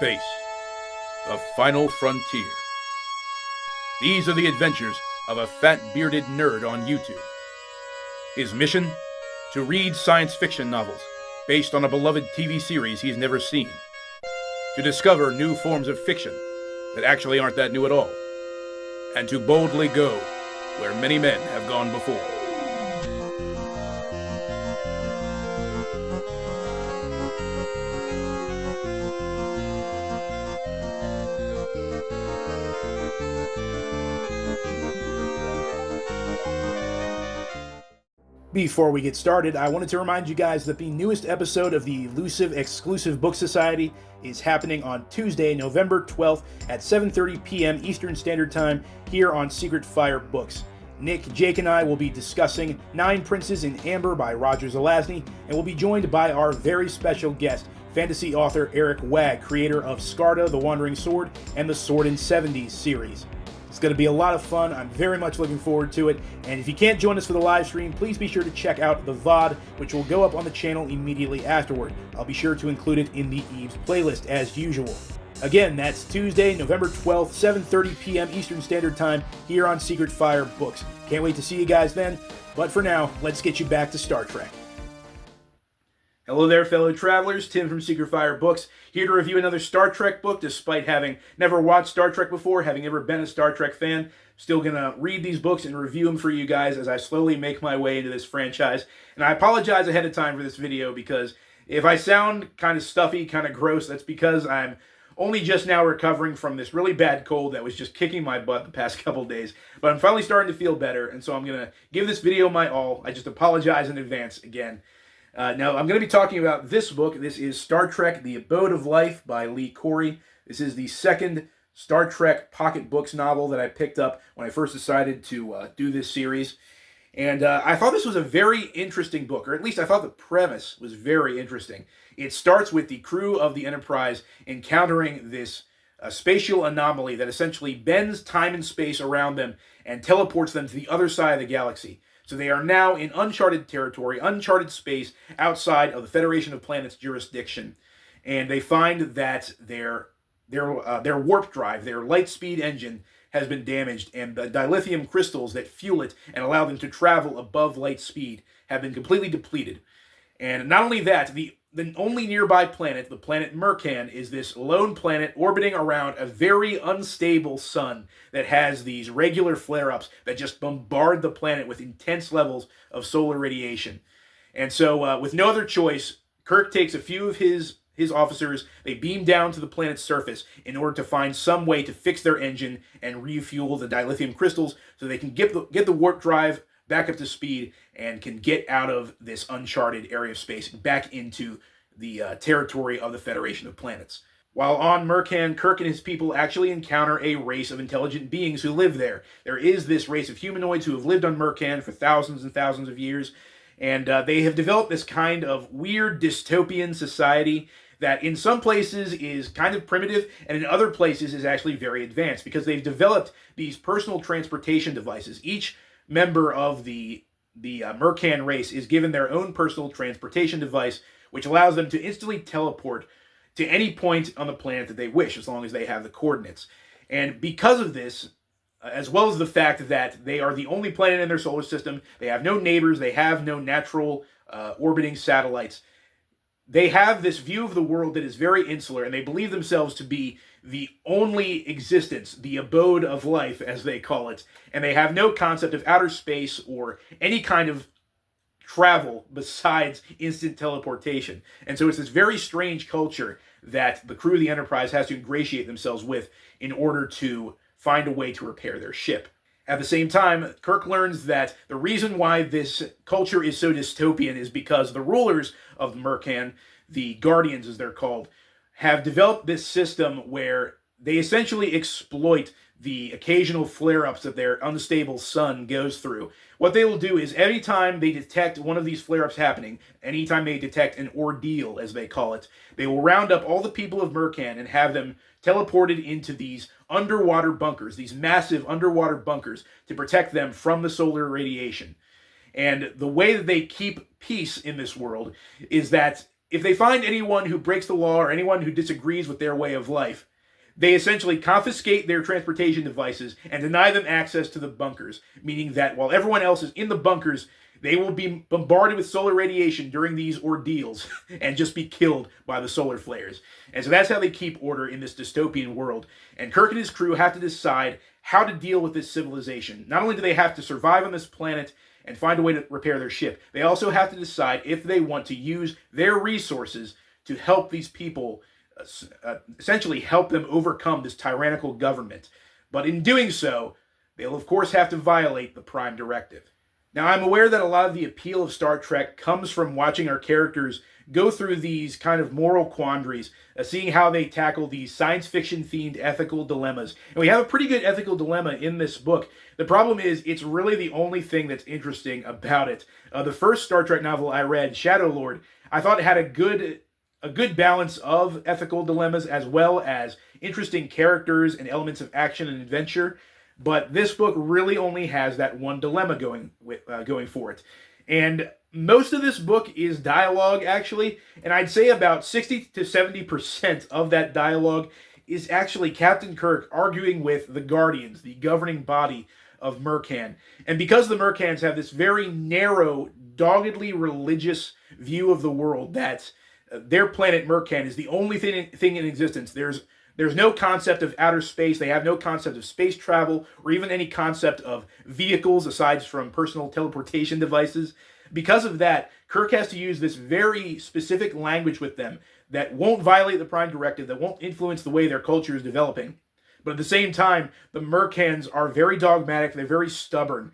space, the final frontier. These are the adventures of a fat bearded nerd on YouTube. His mission? To read science fiction novels based on a beloved TV series he's never seen. To discover new forms of fiction that actually aren't that new at all. And to boldly go where many men have gone before. Before we get started, I wanted to remind you guys that the newest episode of the Elusive Exclusive Book Society is happening on Tuesday, November 12th at 7:30 p.m. Eastern Standard Time here on Secret Fire Books. Nick, Jake, and I will be discussing Nine Princes in Amber by Roger Zelazny, and we'll be joined by our very special guest, fantasy author Eric Wagg, creator of Skarda, The Wandering Sword, and the Sword in 70s series. It's going to be a lot of fun. I'm very much looking forward to it. And if you can't join us for the live stream, please be sure to check out the VOD, which will go up on the channel immediately afterward. I'll be sure to include it in the Eves playlist as usual. Again, that's Tuesday, November 12th, 7:30 p.m. Eastern Standard Time here on Secret Fire Books. Can't wait to see you guys then. But for now, let's get you back to Star Trek. Hello there, fellow travelers. Tim from Secret Fire Books, here to review another Star Trek book. Despite having never watched Star Trek before, having never been a Star Trek fan, still gonna read these books and review them for you guys as I slowly make my way into this franchise. And I apologize ahead of time for this video, because if I sound kind of stuffy, kind of gross, that's because I'm only just now recovering from this really bad cold that was just kicking my butt the past couple days. But I'm finally starting to feel better, and so I'm gonna give this video my all. I just apologize in advance again. Now, I'm going to be talking about this book. This is Star Trek, The Abode of Life by Lee Correy. This is the second Star Trek Pocket Books novel that I picked up when I first decided to do this series. And I thought this was a very interesting book, or at least I thought the premise was very interesting. It starts with the crew of the Enterprise encountering this spatial anomaly that essentially bends time and space around them and teleports them to the other side of the galaxy. So they are now in uncharted territory, uncharted space, outside of the Federation of Planets jurisdiction. And they find that their warp drive, their light speed engine, has been damaged, and the dilithium crystals that fuel it and allow them to travel above light speed have been completely depleted. And not only that, the only nearby planet, the planet Mercan, is this lone planet orbiting around a very unstable sun that has these regular flare-ups that just bombard the planet with intense levels of solar radiation. And so, with no other choice, Kirk takes a few of his officers, they beam down to the planet's surface in order to find some way to fix their engine and refuel the dilithium crystals so they can get the warp drive back up to speed and can get out of this uncharted area of space back into the territory of the Federation of Planets. While on Mercan, Kirk and his people actually encounter a race of intelligent beings who live there. There is this race of humanoids who have lived on Mercan for thousands and thousands of years, and they have developed this kind of weird dystopian society that in some places is kind of primitive, and in other places is actually very advanced, because they've developed these personal transportation devices. Each member of the Mercan race is given their own personal transportation device, which allows them to instantly teleport to any point on the planet that they wish, as long as they have the coordinates. And because of this, as well as the fact that they are the only planet in their solar system, they have no neighbors, they have no natural orbiting satellites, they have this view of the world that is very insular, and they believe themselves to be the only existence, the abode of life, as they call it. And they have no concept of outer space or any kind of travel besides instant teleportation. And so it's this very strange culture that the crew of the Enterprise has to ingratiate themselves with in order to find a way to repair their ship. At the same time, Kirk learns that the reason why this culture is so dystopian is because the rulers of Mercan, the Guardians as they're called, have developed this system where they essentially exploit the occasional flare-ups that their unstable sun goes through. What they will do is anytime they detect one of these flare-ups happening, anytime they detect an ordeal, as they call it, they will round up all the people of Mercan and have them teleported into these underwater bunkers, these massive underwater bunkers, to protect them from the solar radiation. And the way that they keep peace in this world is that if they find anyone who breaks the law or anyone who disagrees with their way of life, they essentially confiscate their transportation devices and deny them access to the bunkers, meaning that while everyone else is in the bunkers, they will be bombarded with solar radiation during these ordeals and just be killed by the solar flares. And so that's how they keep order in this dystopian world. And Kirk and his crew have to decide how to deal with this civilization. Not only do they have to survive on this planet and find a way to repair their ship, they also have to decide if they want to use their resources to help these people, essentially help them overcome this tyrannical government. But in doing so, they'll of course have to violate the Prime Directive. Now, I'm aware that a lot of the appeal of Star Trek comes from watching our characters go through these kind of moral quandaries, seeing how they tackle these science fiction themed ethical dilemmas. And we have a pretty good ethical dilemma in this book. The problem is, it's really the only thing that's interesting about it. The first Star Trek novel I read, Shadow Lord, I thought it had a good balance of ethical dilemmas as well as interesting characters and elements of action and adventure. But this book really only has that one dilemma going for it. And most of this book is dialogue, actually. And I'd say about 60 to 70% of that dialogue is actually Captain Kirk arguing with the Guardians, the governing body of Mercan. And because the Mercans have this very narrow, doggedly religious view of the world, that their planet Mercan is the only thing in existence. There's no concept of outer space. They have no concept of space travel or even any concept of vehicles aside from personal teleportation devices. Because of that, Kirk has to use this very specific language with them that won't violate the Prime Directive, that won't influence the way their culture is developing. But at the same time, the Mercans are very dogmatic, they're very stubborn.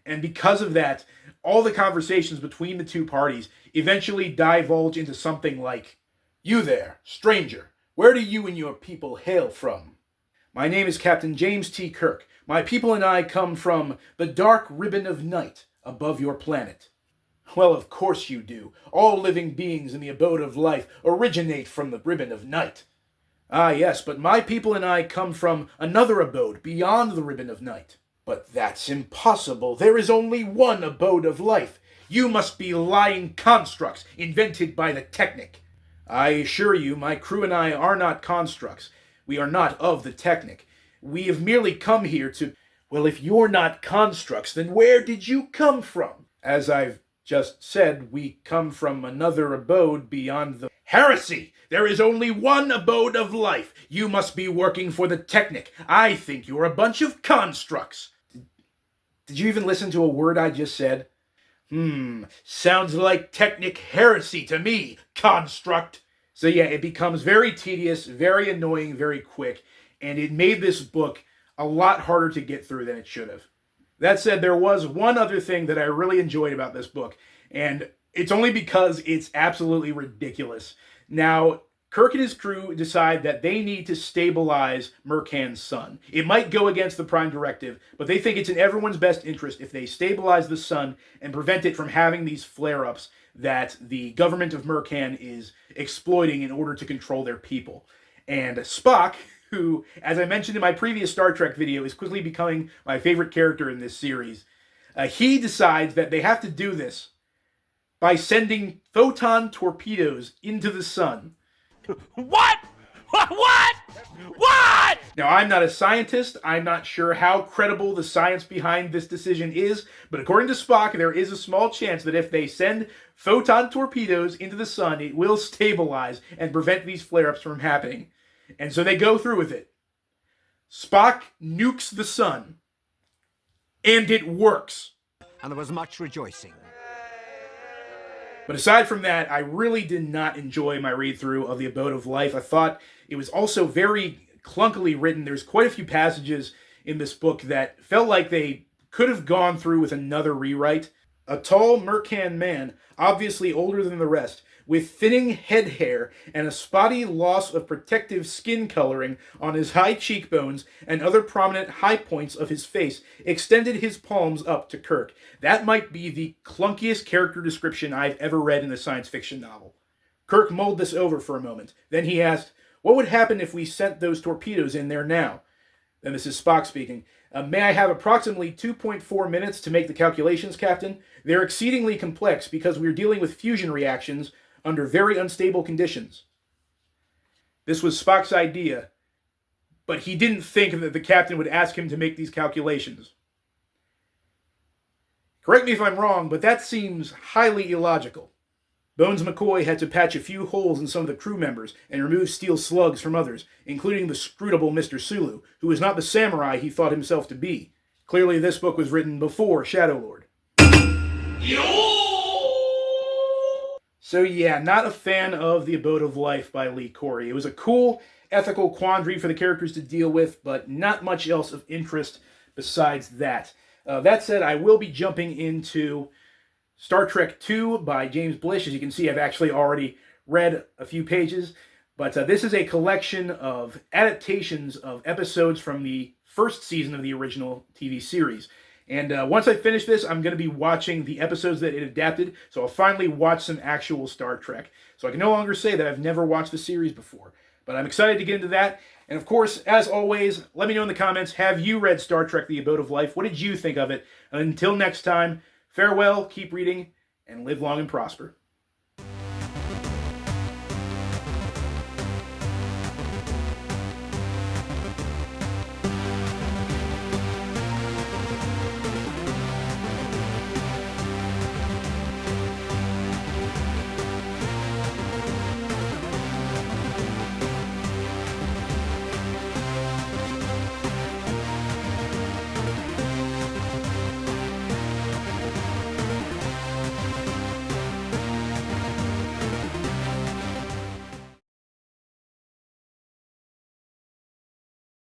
And because of that, all the conversations between the two parties eventually divulge into something like, "You there, stranger. Where do you and your people hail from?" "My name is Captain James T. Kirk. My people and I come from the dark ribbon of night above your planet." "Well, of course you do. All living beings in the Abode of Life originate from the ribbon of night." "Ah, yes, but my people and I come from another abode beyond the ribbon of night." "But that's impossible. There is only one Abode of Life. You must be lying constructs invented by the Technic." "I assure you, my crew and I are not constructs. We are not of the Technic. We have merely come here to..." "Well, if you're not constructs, then where did you come from?" "As I've just said, we come from another abode beyond the..." "Heresy! There is only one Abode of Life. You must be working for the Technic. I think you're a bunch of constructs." Did you even listen to a word I just said? Sounds like Technic heresy to me, construct. So yeah, it becomes very tedious, very annoying, very quick, and it made this book a lot harder to get through than it should have. That said, there was one other thing that I really enjoyed about this book, and it's only because it's absolutely ridiculous. Now, Kirk and his crew decide that they need to stabilize Mercan's sun. It might go against the Prime Directive, but they think it's in everyone's best interest if they stabilize the sun and prevent it from having these flare-ups that the government of Mercan is exploiting in order to control their people. And Spock, who, as I mentioned in my previous Star Trek video, is quickly becoming my favorite character in this series, he decides that they have to do this by sending photon torpedoes into the sun. What? What? What? Now, I'm not a scientist. I'm not sure how credible the science behind this decision is, but according to Spock, there is a small chance that if they send photon torpedoes into the sun, it will stabilize and prevent these flare-ups from happening. And so they go through with it. Spock nukes the sun. And it works. And there was much rejoicing. But aside from that, I really did not enjoy my read-through of The Abode of Life. I thought it was also very clunkily written. There's quite a few passages in this book that felt like they could have gone through with another rewrite. A tall Mercan man, obviously older than the rest, with thinning head hair and a spotty loss of protective skin coloring on his high cheekbones and other prominent high points of his face, extended his palms up to Kirk. That might be the clunkiest character description I've ever read in a science fiction novel. Kirk mulled this over for a moment. Then he asked, "What would happen if we sent those torpedoes in there now?" Then this is Spock speaking. "May I have approximately 2.4 minutes to make the calculations, Captain? They're exceedingly complex because we're dealing with fusion reactions under very unstable conditions. This was Spock's idea, but he didn't think that the captain would ask him to make these calculations. Correct me if I'm wrong, but that seems highly illogical. Bones McCoy had to patch a few holes in some of the crew members and remove steel slugs from others, including the scrutable Mr. Sulu, who was not the samurai he thought himself to be. Clearly, this book was written before Shadow Lord. So yeah, not a fan of The Abode of Life by Lee Correy. It was a cool ethical quandary for the characters to deal with, but not much else of interest besides that. That said, I will be jumping into Star Trek II by James Blish. As you can see, I've actually already read a few pages, but this is a collection of adaptations of episodes from the first season of the original TV series. And once I finish this, I'm going to be watching the episodes that it adapted, so I'll finally watch some actual Star Trek. So I can no longer say that I've never watched the series before, but I'm excited to get into that. And of course, as always, let me know in the comments, have you read Star Trek: The Abode of Life? What did you think of it? And until next time, farewell, keep reading, and live long and prosper.